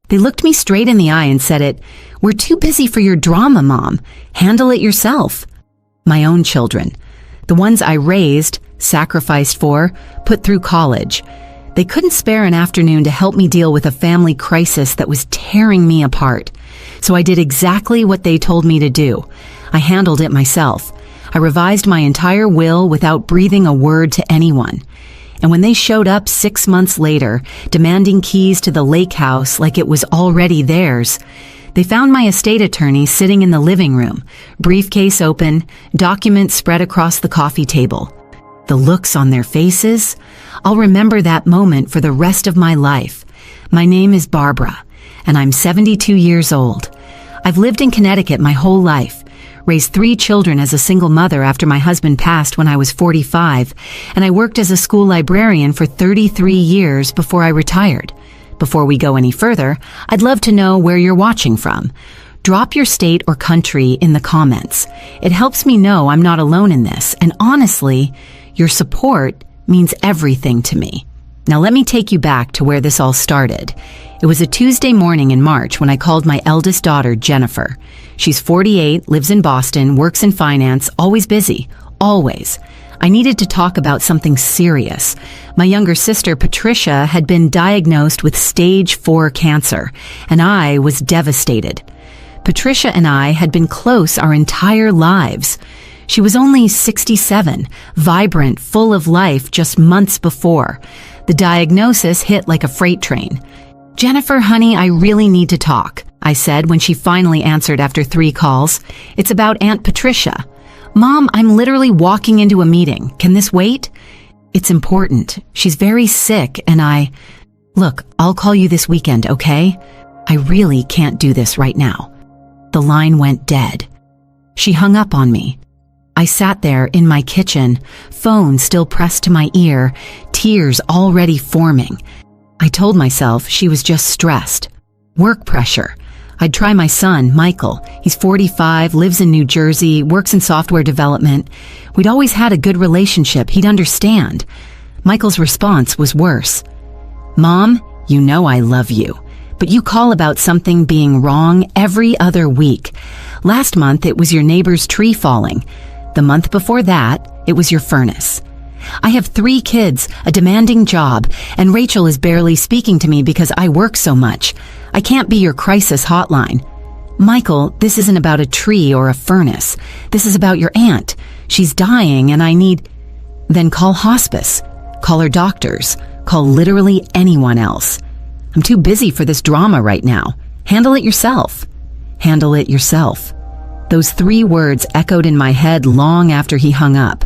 They looked me straight in the eye and said "We're too busy for your drama, Mom. Handle it yourself." My own children. The ones I raised, sacrificed for, put through college. They couldn't spare an afternoon to help me deal with a family crisis that was tearing me apart. So I did exactly what they told me to do. I handled it myself. I revised my entire will without breathing a word to anyone. And when they showed up 6 months later, demanding keys to the lake house like it was already theirs, they found my estate attorney sitting in the living room, briefcase open, documents spread across the coffee table. The looks on their faces, I'll remember that moment for the rest of my life. My name is Barbara, and I'm 72 years old. I've lived in Connecticut my whole life, raised 3 children as a single mother after my husband passed when I was 45, and I worked as a school librarian for 33 years before I retired. Before we go any further, I'd love to know where you're watching from. Drop your state or country in the comments. It helps me know I'm not alone in this, and honestly, your support means everything to me. Now let me take you back to where this all started. It was a Tuesday morning in March when I called my eldest daughter, Jennifer. She's 48, lives in Boston, works in finance, always busy, always. I needed to talk about something serious. My younger sister, Patricia, had been diagnosed with stage 4 cancer, and I was devastated. Patricia and I had been close our entire lives. She was only 67, vibrant, full of life just months before. The diagnosis hit like a freight train. "Jennifer, honey, I really need to talk," I said when she finally answered after 3 calls. "It's about Aunt Patricia." "Mom, I'm literally walking into a meeting. Can this wait?" "It's important. She's very sick and Look, I'll call you this weekend, okay? I really can't do this right now." The line went dead. She hung up on me. I sat there in my kitchen, phone still pressed to my ear, tears already forming. I told myself she was just stressed. Work pressure. I'd try my son, Michael. He's 45, lives in New Jersey, works in software development. We'd always had a good relationship. He'd understand. Michael's response was worse. "Mom, you know I love you, but you call about something being wrong every other week. Last month, it was your neighbor's tree falling. The month before that, it was your furnace. I have 3 kids, a demanding job, and Rachel is barely speaking to me because I work so much. I can't be your crisis hotline. Michael, this isn't about a tree or a furnace. This is about your aunt. She's dying and I need..." Then call hospice. Call her doctors. Call literally anyone else. "I'm too busy for this drama right now. Handle it yourself." Handle it yourself. Those 3 words echoed in my head long after he hung up.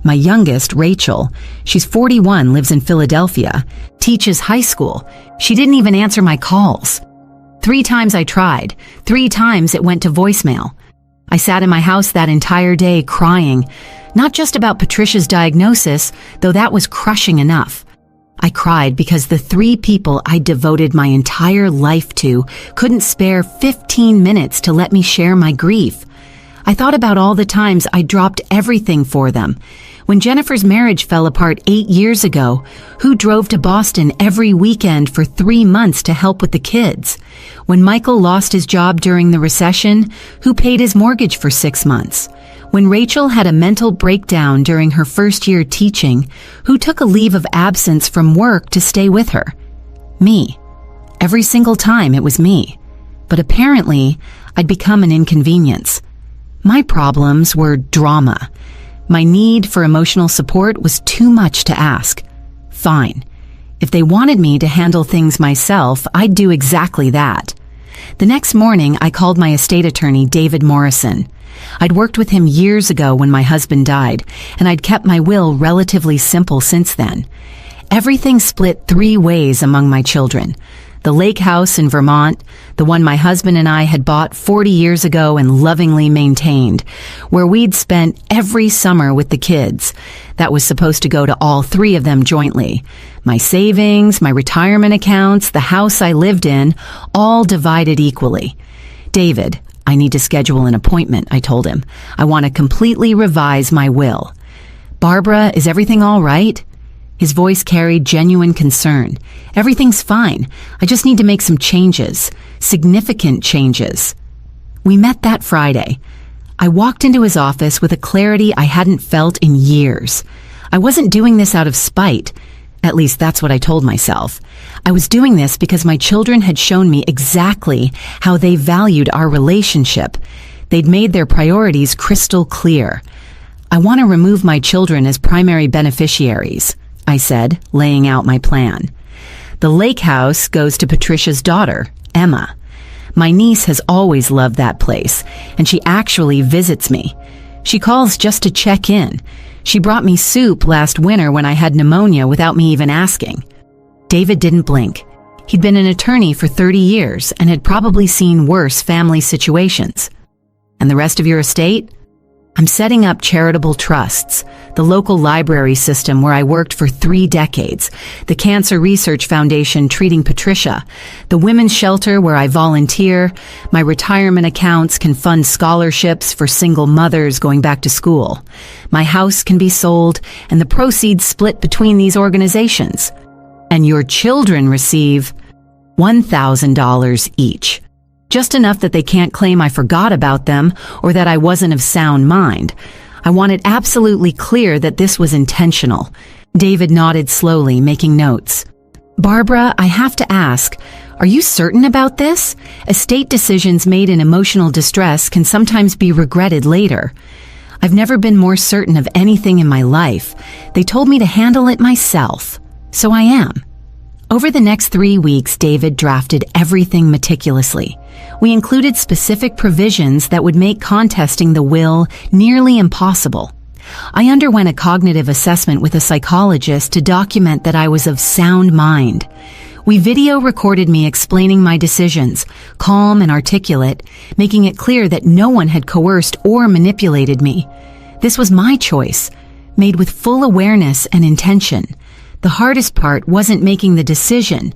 My youngest, Rachel, she's 41, lives in Philadelphia, teaches high school. She didn't even answer my calls. 3 times I tried. 3 times it went to voicemail. I sat in my house that entire day crying, not just about Patricia's diagnosis, though that was crushing enough. I cried because the 3 people I devoted my entire life to couldn't spare 15 minutes to let me share my grief. I thought about all the times I dropped everything for them. When Jennifer's marriage fell apart 8 years ago, who drove to Boston every weekend for 3 months to help with the kids? When Michael lost his job during the recession, who paid his mortgage for 6 months? When Rachel had a mental breakdown during her first year teaching, who took a leave of absence from work to stay with her? Me. Every single time it was me. But apparently, I'd become an inconvenience. My problems were drama. My need for emotional support was too much to ask. Fine. If they wanted me to handle things myself, I'd do exactly that. The next morning, I called my estate attorney, David Morrison. I'd worked with him years ago when my husband died, and I'd kept my will relatively simple since then. Everything split 3 ways among my children. The lake house in Vermont, the one my husband and I had bought 40 years ago and lovingly maintained, where we'd spent every summer with the kids. That was supposed to go to all 3 of them jointly. My savings, my retirement accounts, the house I lived in, all divided equally. "David, I need to schedule an appointment," I told him. "I want to completely revise my will." "Barbara, is everything all right?" His voice carried genuine concern. Everything's fine. I just need to make some changes. Significant changes. We met that Friday. I walked into his office with a clarity I hadn't felt in years. I wasn't doing this out of spite. At least that's what I told myself. I was doing this because my children had shown me exactly how they valued our relationship. They'd made their priorities crystal clear. I want to remove my children as primary beneficiaries, I said, laying out my plan. The lake house goes to Patricia's daughter, Emma. My niece has always loved that place, and she actually visits me. She calls just to check in. She brought me soup last winter when I had pneumonia without me even asking. David didn't blink. He'd been an attorney for 30 years and had probably seen worse family situations. And the rest of your estate? I'm setting up charitable trusts, the local library system where I worked for 3 decades, the Cancer Research Foundation treating Patricia, the women's shelter where I volunteer. My retirement accounts can fund scholarships for single mothers going back to school. My house can be sold and the proceeds split between these organizations. And your children receive $1,000 each. Just enough that they can't claim I forgot about them or that I wasn't of sound mind. I want it absolutely clear that this was intentional. David nodded slowly, making notes. Barbara, I have to ask, are you certain about this? Estate decisions made in emotional distress can sometimes be regretted later. I've never been more certain of anything in my life. They told me to handle it myself. So I am. Over the next 3 weeks, David drafted everything meticulously. We included specific provisions that would make contesting the will nearly impossible. I underwent a cognitive assessment with a psychologist to document that I was of sound mind. We video recorded me explaining my decisions, calm and articulate, making it clear that no one had coerced or manipulated me. This was my choice, made with full awareness and intention. The hardest part wasn't making the decision,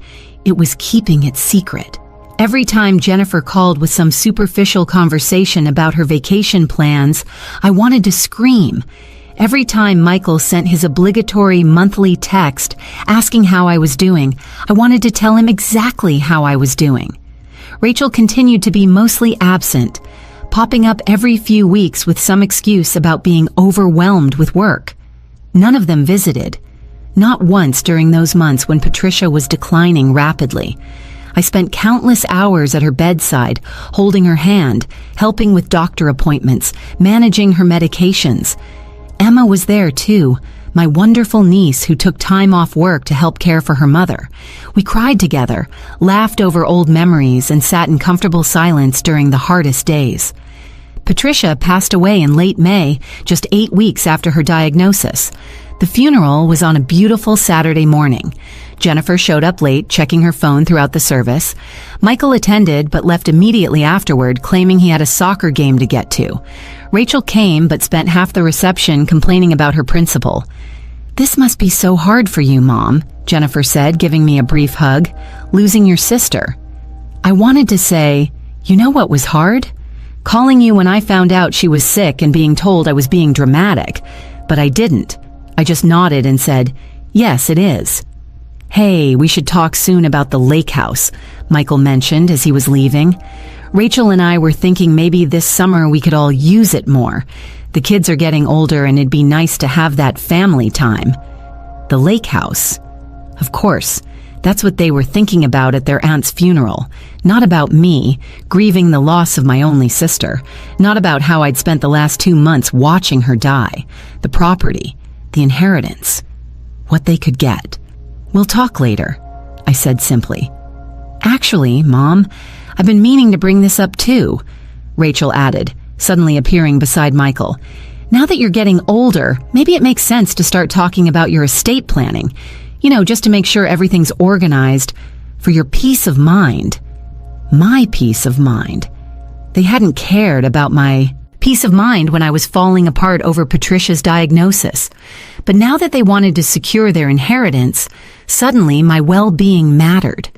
it was keeping it secret. Every time Jennifer called with some superficial conversation about her vacation plans, I wanted to scream. Every time Michael sent his obligatory monthly text asking how I was doing, I wanted to tell him exactly how I was doing. Rachel continued to be mostly absent, popping up every few weeks with some excuse about being overwhelmed with work. None of them visited. Not once during those months when Patricia was declining rapidly. I spent countless hours at her bedside, holding her hand, helping with doctor appointments, managing her medications. Emma was there too, my wonderful niece who took time off work to help care for her mother. We cried together, laughed over old memories, and sat in comfortable silence during the hardest days. Patricia passed away in late May, just 8 weeks after her diagnosis. The funeral was on a beautiful Saturday morning. Jennifer showed up late, checking her phone throughout the service. Michael attended, but left immediately afterward, claiming he had a soccer game to get to. Rachel came, but spent half the reception complaining about her principal. "This must be so hard for you, Mom," Jennifer said, giving me a brief hug. "Losing your sister." I wanted to say, "You know what was hard? Calling you when I found out she was sick and being told I was being dramatic." But I didn't. I just nodded and said, "Yes, it is." "Hey, we should talk soon about the lake house," Michael mentioned as he was leaving. Rachel and I were thinking maybe this summer we could all use it more. The kids are getting older and it'd be nice to have that family time. The lake house. Of course, that's what they were thinking about at their aunt's funeral. Not about me, grieving the loss of my only sister. Not about how I'd spent the last 2 months watching her die. The property. The inheritance. What they could get. "We'll talk later," I said simply. "Actually, Mom, I've been meaning to bring this up too," Rachel added, suddenly appearing beside Michael. "Now that you're getting older, maybe it makes sense to start talking about your estate planning. You know, just to make sure everything's organized for your peace of mind." My peace of mind. They hadn't cared about my peace of mind when I was falling apart over Patricia's diagnosis. But now that they wanted to secure their inheritance, suddenly my well-being mattered.